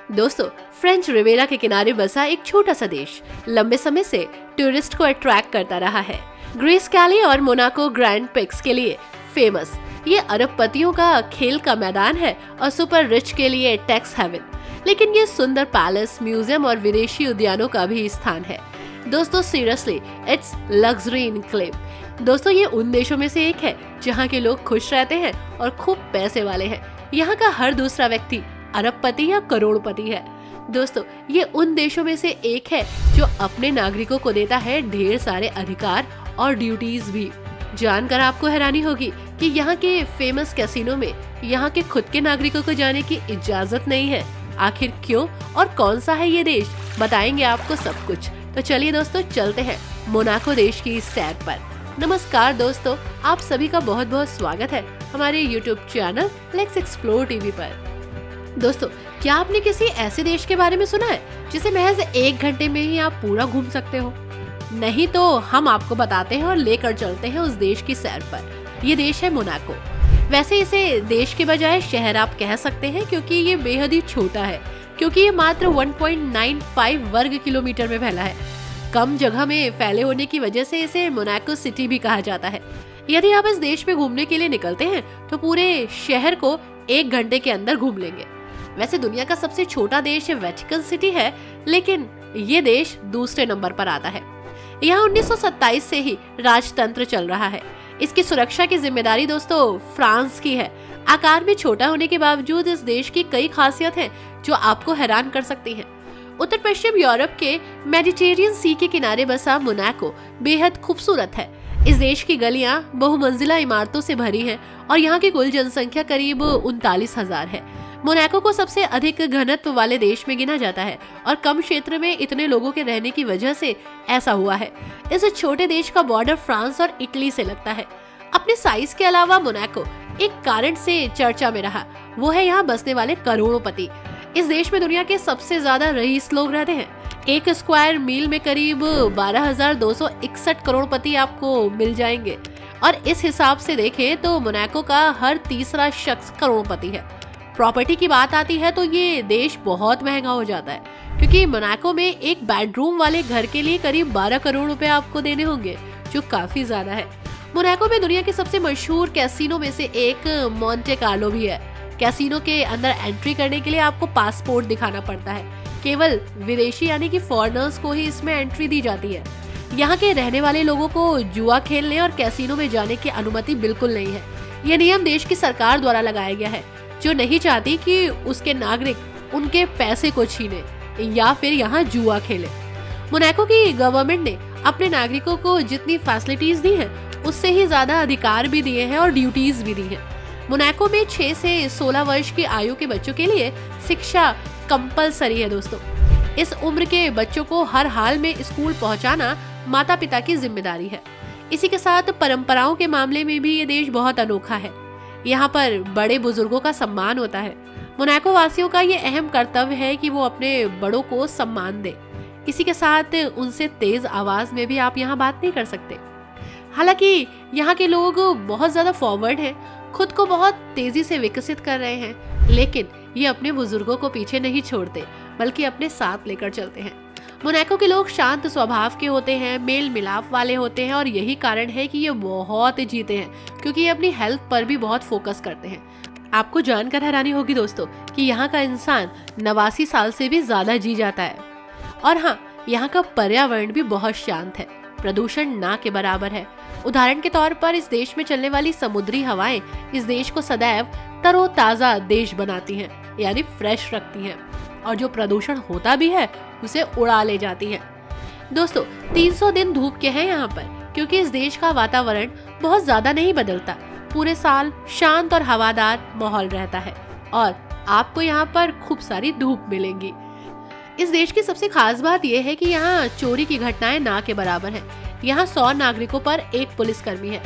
दोस्तों, French Riviera के किनारे बसा एक छोटा सा देश लंबे समय से टूरिस्ट को अट्रैक्ट करता रहा है। ग्रीस कैली और मोनाको ग्रैंड पिक्स के लिए फेमस ये अरबपतियों का खेल का मैदान है और सुपर रिच के लिए टैक्स हेवन। लेकिन ये सुंदर पैलेस, म्यूजियम और विदेशी उद्यानों का भी स्थान है। दोस्तों, सीरियसली इट्स लग्जरी इनक्लेव। दोस्तों, ये उन देशों में से एक है जहाँ के लोग खुश रहते हैं और खूब पैसे वाले हैं। यहाँ का हर दूसरा व्यक्ति अरबपति या करोड़पति है। दोस्तों, ये उन देशों में से एक है जो अपने नागरिकों को देता है ढेर सारे अधिकार और ड्यूटीज भी। जानकर आपको हैरानी होगी कि यहाँ के फेमस कैसीनो में यहाँ के खुद के नागरिकों को जाने की इजाजत नहीं है। आखिर क्यों और कौन सा है ये देश, बताएंगे आपको सब कुछ। तो चलिए दोस्तों, चलते हैं मोनाको देश की सैर पर। नमस्कार दोस्तों, आप सभी का बहुत बहुत स्वागत है हमारे YouTube channel let's explore TV पर। दोस्तों, क्या आपने किसी ऐसे देश के बारे में सुना है जिसे महज 1 घंटे में ही आप पूरा घूम सकते हो? नहीं तो हम आपको बताते हैं और लेकर चलते हैं उस देश की सैर पर। ये देश है मोनाको। वैसे इसे देश के बजाय शहर आप कह सकते हैं क्योंकि ये बेहद ही छोटा है, क्योंकि ये मात्र 1.95 वर्ग किलोमीटर में फैला है। कम जगह में फैले होने की वजह से इसे मोनाको सिटी भी कहा जाता है। यदि आप इस देश में घूमने के लिए निकलते हैं तो पूरे शहर को 1 घंटे के अंदर घूम लेंगे। वैसे दुनिया का सबसे छोटा देश वेटिकन सिटी है, लेकिन ये देश दूसरे नंबर पर आता है। यहाँ 1927 से ही राजतंत्र चल रहा है। इसकी सुरक्षा की जिम्मेदारी दोस्तों फ्रांस की है। आकार में छोटा होने के बावजूद इस देश की कई खासियत हैं जो आपको हैरान कर सकती हैं। उत्तर पश्चिम यूरोप के मेडिटेरियन सी के किनारे बसा मोनाको बेहद खूबसूरत है। इस देश की गलियां बहुमंजिला इमारतों से भरी हैं और यहाँ की कुल जनसंख्या करीब 39,000 है। मोनाको को सबसे अधिक घनत्व वाले देश में गिना जाता है और कम क्षेत्र में इतने लोगों के रहने की वजह से ऐसा हुआ है। इस छोटे देश का बॉर्डर फ्रांस और इटली से लगता है। अपने साइज के अलावा मोनाको एक कारण से चर्चा में रहा, वो है यहाँ बसने वाले करोड़पति। इस देश में दुनिया के सबसे ज्यादा रईस लोग रहते हैं। 1 स्क्वायर मील में करीब 12,261 करोड़पति आपको मिल जाएंगे और इस हिसाब से देखें तो मोनाको का हर तीसरा शख्स करोड़पति है। प्रॉपर्टी की बात आती है तो ये देश बहुत महंगा हो जाता है, क्योंकि मोनाको में एक बेडरूम वाले घर के लिए करीब 12 करोड़ रुपए आपको देने होंगे, जो काफी ज्यादा है। मोनाको में दुनिया के सबसे मशहूर कैसीनो में से एक मोंटे कार्लो भी है। कैसीनो के अंदर एंट्री करने के लिए आपको पासपोर्ट दिखाना पड़ता है। केवल विदेशी यानी कि फॉरेनर्स को ही इसमें एंट्री दी जाती है। यहाँ के रहने वाले लोगों को जुआ खेलने और कैसीनो में जाने की अनुमति बिल्कुल नहीं है। यह नियम देश की सरकार द्वारा लगाया गया है, जो नहीं चाहती कि उसके नागरिक उनके पैसे को छीने या फिर यहाँ जुआ खेले। मोनाको की गवर्नमेंट ने अपने नागरिकों को जितनी फैसिलिटीज दी हैं, उससे ही ज्यादा अधिकार भी दिए हैं और ड्यूटीज भी दी हैं। मोनाको में 6 से 16 वर्ष की आयु के बच्चों के लिए शिक्षा कंपलसरी है। दोस्तों, इस उम्र के बच्चों को हर हाल में स्कूल पहुँचाना माता पिता की जिम्मेदारी है। इसी के साथ परंपराओं के मामले में भी ये देश बहुत अनोखा है। यहाँ पर बड़े बुजुर्गों का सम्मान होता है। मोनाको वासियों का ये अहम कर्तव्य है कि वो अपने बड़ों को सम्मान दे। इसी के साथ उनसे तेज आवाज में भी आप यहाँ बात नहीं कर सकते। हालांकि यहाँ के लोग बहुत ज्यादा फॉरवर्ड हैं, खुद को बहुत तेजी से विकसित कर रहे हैं, लेकिन ये अपने बुजुर्गों को पीछे नहीं छोड़ते, बल्कि अपने साथ लेकर चलते हैं। मोनाको के लोग शांत स्वभाव के होते हैं, मेल मिलाप वाले होते हैं और यही कारण है कि ये बहुत जीते हैं, क्योंकि ये अपनी हेल्थ पर भी बहुत फोकस करते हैं। आपको जानकर हैरानी होगी दोस्तों कि यहाँ का इंसान 89 साल से भी ज्यादा जी जाता है। और हाँ, यहाँ का पर्यावरण भी बहुत शांत है, प्रदूषण ना के बराबर है। उदाहरण के तौर पर इस देश में चलने वाली समुद्री हवाएं इस देश को सदैव तरोताजा देश बनाती हैं, यानी फ्रेश रखती हैं, और जो प्रदूषण होता भी है उसे उड़ा ले जाती हैं। दोस्तों, 300 दिन धूप के हैं यहाँ पर, क्योंकि इस देश का वातावरण बहुत ज्यादा नहीं बदलता। पूरे साल शांत और हवादार माहौल रहता है और आपको यहाँ पर खूब सारी धूप मिलेंगी। इस देश की सबसे खास बात यह है कि यहाँ चोरी की घटनाएं ना के बराबर हैं। यहाँ 100 नागरिकों पर 1 पुलिसकर्मी है,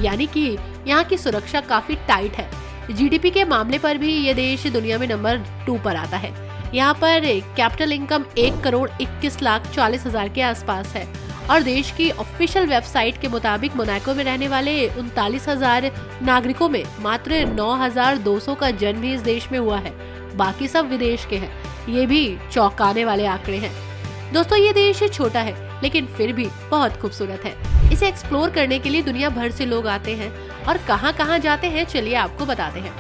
यानी कि यहाँ की सुरक्षा काफी टाइट है। जीडीपी के मामले पर भी ये देश दुनिया में नंबर 2 पर आता है। यहाँ पर कैपिटल इनकम 1,21,40,000 के आसपास है और देश की ऑफिशियल वेबसाइट के मुताबिक मोनाको में रहने वाले 39,000 नागरिकों में मात्र 9,200 का जन्म ही इस देश में हुआ है। बाकी सब विदेश के हैं। ये भी चौंकाने वाले आंकड़े हैं। दोस्तों, ये देश छोटा है लेकिन फिर भी बहुत खूबसूरत है। इसे एक्सप्लोर करने के लिए दुनिया भर से लोग आते हैं और कहां-कहां जाते हैं, चलिए आपको बताते हैं।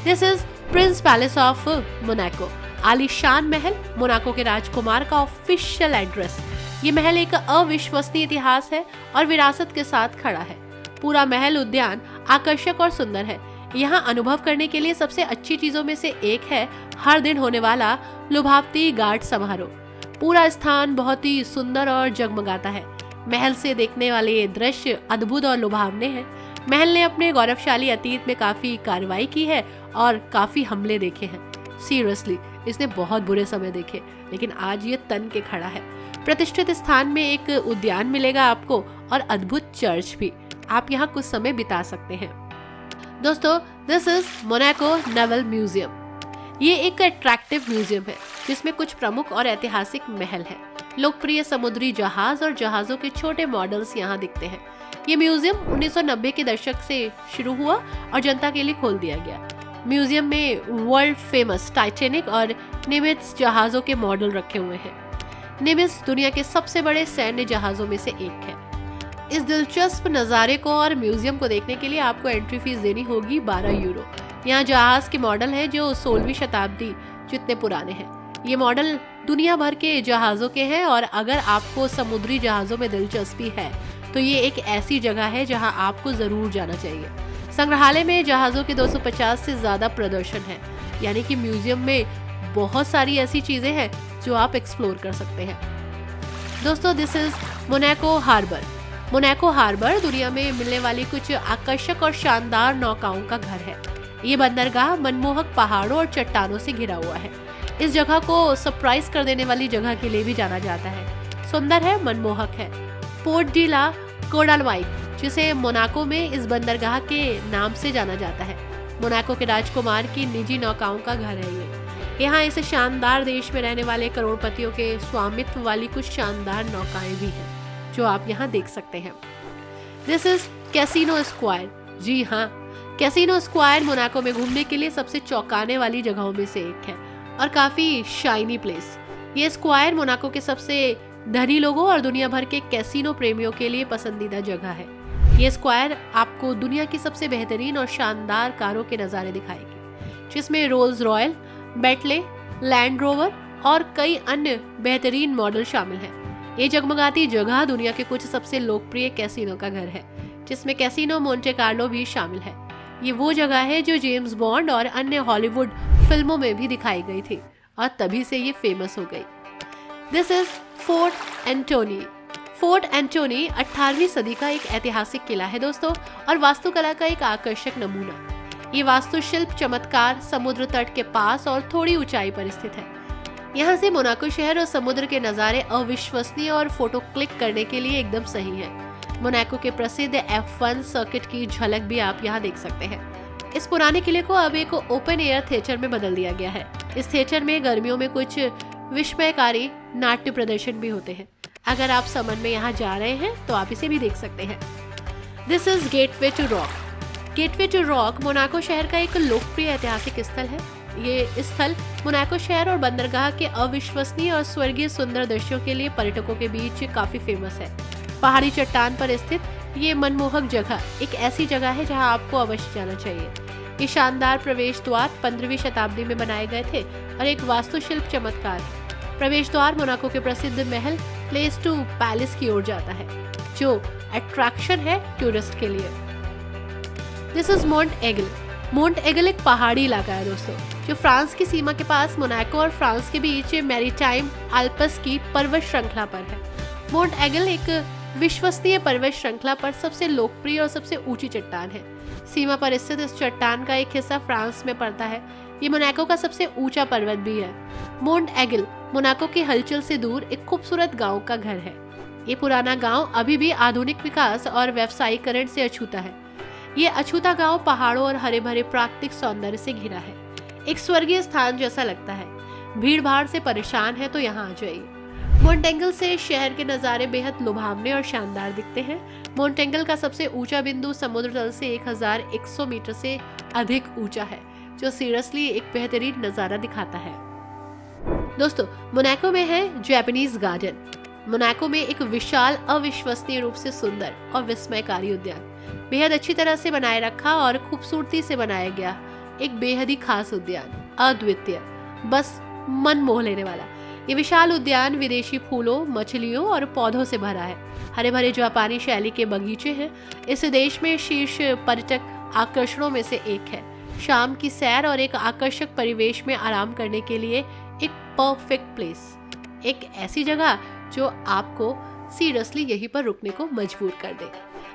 This is Prince palace of Monaco. आलीशान महल, मोनाको के राजकुमार का ऑफिशियल एड्रेस। ये महल एक अविश्वसनीय इतिहास है और विरासत के साथ खड़ा है। पूरा महल उद्यान आकर्षक और सुंदर है। यहाँ अनुभव करने के लिए सबसे अच्छी चीजों में से एक है हर दिन होने वाला लुभावती घाट समारोह। पूरा स्थान बहुत ही सुंदर और जगमगाता है। महल से देखने वाले ये दृश्य अद्भुत और लुभावने हैं। महल ने अपने गौरवशाली अतीत में काफी कार्रवाई की है और काफी हमले देखे हैं। सीरियसली, इसने बहुत बुरे समय देखे, लेकिन आज ये तन के खड़ा है। प्रतिष्ठित स्थान में एक उद्यान मिलेगा आपको और अद्भुत चर्च भी। आप यहाँ कुछ समय बिता सकते हैं। दोस्तों, this is Monaco naval museum. ये एक अट्रैक्टिव म्यूजियम है जिसमें कुछ प्रमुख और ऐतिहासिक महल हैं। लोकप्रिय समुद्री जहाज और जहाजों के छोटे मॉडल्स यहाँ दिखते हैं। ये म्यूजियम 1990 के दशक से शुरू हुआ और जनता के लिए खोल दिया गया। म्यूजियम में वर्ल्ड फेमस टाइटैनिक और निमित्ज जहाजों के मॉडल रखे हुए हैं। निमित्ज दुनिया के सबसे बड़े सैन्य जहाजों में से एक है। इस दिलचस्प नज़ारे को और म्यूजियम को देखने के लिए आपको एंट्री फीस देनी होगी 12 यूरो। यहाँ जहाज के मॉडल हैं जो 16वीं शताब्दी जितने पुराने हैं। ये मॉडल दुनिया भर के जहाजों के हैं और अगर आपको समुद्री जहाजों में दिलचस्पी है तो ये एक ऐसी जगह है जहाँ आपको जरूर जाना चाहिए। संग्रहालय में जहाजों के 250 से ज्यादा प्रदर्शन है, यानी कि म्यूजियम में बहुत सारी ऐसी चीजें हैं जो आप एक्सप्लोर कर सकते हैं। दोस्तों, this is Monaco harbour. Monaco harbour दुनिया में मिलने वाली कुछ आकर्षक और शानदार नौकाओं का घर है। ये बंदरगाह मनमोहक पहाड़ों और चट्टानों से घिरा हुआ है। इस जगह को सरप्राइज कर देने वाली जगह के लिए भी जाना जाता है। सुंदर है, मनमोहक है। पोर्ट डी ला कोडालवाइक, जिसे मोनाको में इस बंदरगाह के नाम से जाना जाता है। मोनाको के राजकुमार की निजी नौकाओं का घर है ये। यहाँ इस शानदार देश में रहने वाले करोड़पतियों के स्वामित्व वाली कुछ शानदार नौकाएं भी हैं जो आप यहाँ देख सकते हैं। This is casino square. जी हाँ, कैसीनो स्क्वायर मोनाको में घूमने के लिए सबसे चौंकाने वाली जगहों में से एक है और काफी शाइनी प्लेस। ये स्क्वायर मोनाको के सबसे धनी लोगों और दुनिया भर के कैसीनो प्रेमियों के लिए पसंदीदा जगह है। ये स्क्वायर आपको दुनिया की सबसे बेहतरीन और शानदार कारों के नज़ारे दिखाएगी, जिसमें Rolls Royce, Bentley, Land Rover और कई अन्य बेहतरीन मॉडल शामिल हैं। ये जगमगाती जगह दुनिया के कुछ सबसे लोकप्रिय कैसीनो का घर है, जिसमें कैसीनो मोंटे कार्लो भी शामिल है। ये वो जगह है जो जेम्स बॉन्ड और अन्य हॉलीवुड फिल्मों में भी दिखाई गई थी और तभी से ये फेमस हो गई। This is Fort Antony. Fort Antony 18वीं सदी का एक ऐतिहासिक किला है दोस्तों, और वास्तुकला का एक आकर्षक नमूना। ये वास्तुशिल्प चमत्कार समुद्र तट के पास और थोड़ी ऊंचाई पर स्थित है। यहाँ से मोनाको शहर और समुद्र के नज़ारे अविश्वसनीय और फोटो क्लिक करने के लिए एकदम सही है। मोनाको के प्रसिद्ध F1 सर्किट की झलक भी आप यहाँ देख सकते हैं। इस पुराने किले को अब एक ओपन एयर थिएटर में बदल दिया गया है। इस थिएटर में गर्मियों में कुछ विस्मयकारी नाट्य प्रदर्शन भी होते हैं। अगर आप समर में यहाँ जा रहे हैं तो आप इसे भी देख सकते हैं। This is gateway to Rock. Gateway to Rock Monaco शहर का एक लोकप्रिय ऐतिहासिक स्थल है। ये स्थल मोनाको शहर और बंदरगाह के अविश्वसनीय और स्वर्गीय सुंदर दृश्यों के लिए पर्यटकों के बीच काफी फेमस है। पहाड़ी चट्टान पर स्थित ये मनमोहक जगह एक ऐसी जगह है जहां आपको अवश्य जाना चाहिए। ये शानदार प्रवेश द्वार 15वीं शताब्दी में बनाए गए थे और एक वास्तुशिल्प चमत्कार है। प्रवेश द्वार मोनाको के प्रसिद्ध महल प्लेस टू पैलेस की ओर जाता है, जो अट्रैक्शन है टूरिस्ट के लिए। This is मोंट eagle. मोंट एगल एक पहाड़ी इलाका है दोस्तों, जो फ्रांस की सीमा के पास मोनाको और फ्रांस के बीच मैरीटाइम आल्प्स की पर्वत श्रृंखला पर है। मोंट एगल एक विश्वसनीय पर्वत श्रृंखला पर सबसे लोकप्रिय और सबसे ऊंची चट्टान है। सीमा पर स्थित इस चट्टान का एक हिस्सा फ्रांस में पड़ता है। ये मोनाको का सबसे ऊंचा पर्वत भी है। मोंट एगल मोनाको की हलचल से दूर एक खूबसूरत गांव का घर है। ये पुराना गांव अभी भी आधुनिक विकास और व्यावसायीकरण से अछूता है। ये अछूता गांव पहाड़ों और हरे भरे प्राकृतिक सौंदर्य से घिरा है। एक स्वर्गीय स्थान जैसा लगता है। भीड़ भाड़ से परेशान है तो यहाँ आ जाइए। मोंटेंगल से शहर के नज़ारे बेहद लुभावने और शानदार दिखते हैं। मोंटेंगल का सबसे ऊंचा बिंदु समुद्र तल से 1100 मीटर से अधिक ऊंचा है। जो सीरियसली एक बेहतरीन नज़ारा दिखाता है। दोस्तों, मोनाको में है जापानीज गार्डन। मोनाको में एक विशाल, अविश्वसनीय रूप से सुंदर और विस्मयकारी उद्यान, बेहद अच्छी तरह से बनाए रखा और खूबसूरती से बनाया गया एक बेहद ही खास उद्यान, अद्वितीय, बस मन मोह लेने वाला। ये विशाल उद्यान विदेशी फूलों, मछलियों और पौधों से भरा है। हरे भरे जापानी शैली के बगीचे हैं। इस देश में शीर्ष पर्यटक आकर्षणों में से एक है। शाम की सैर और एक आकर्षक परिवेश में आराम करने के लिए एक परफेक्ट प्लेस, एक ऐसी जगह जो आपको सीरियसली यहीं पर रुकने को मजबूर कर दे।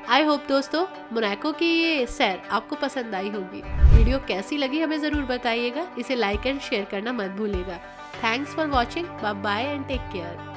आई होप दोस्तों मोनाको की ये सैर आपको पसंद आई होगी। वीडियो कैसी लगी हमें ज़रूर बताइएगा। इसे लाइक एंड शेयर करना मत भूलिएगा। Thanks for watching. Bye bye and take care.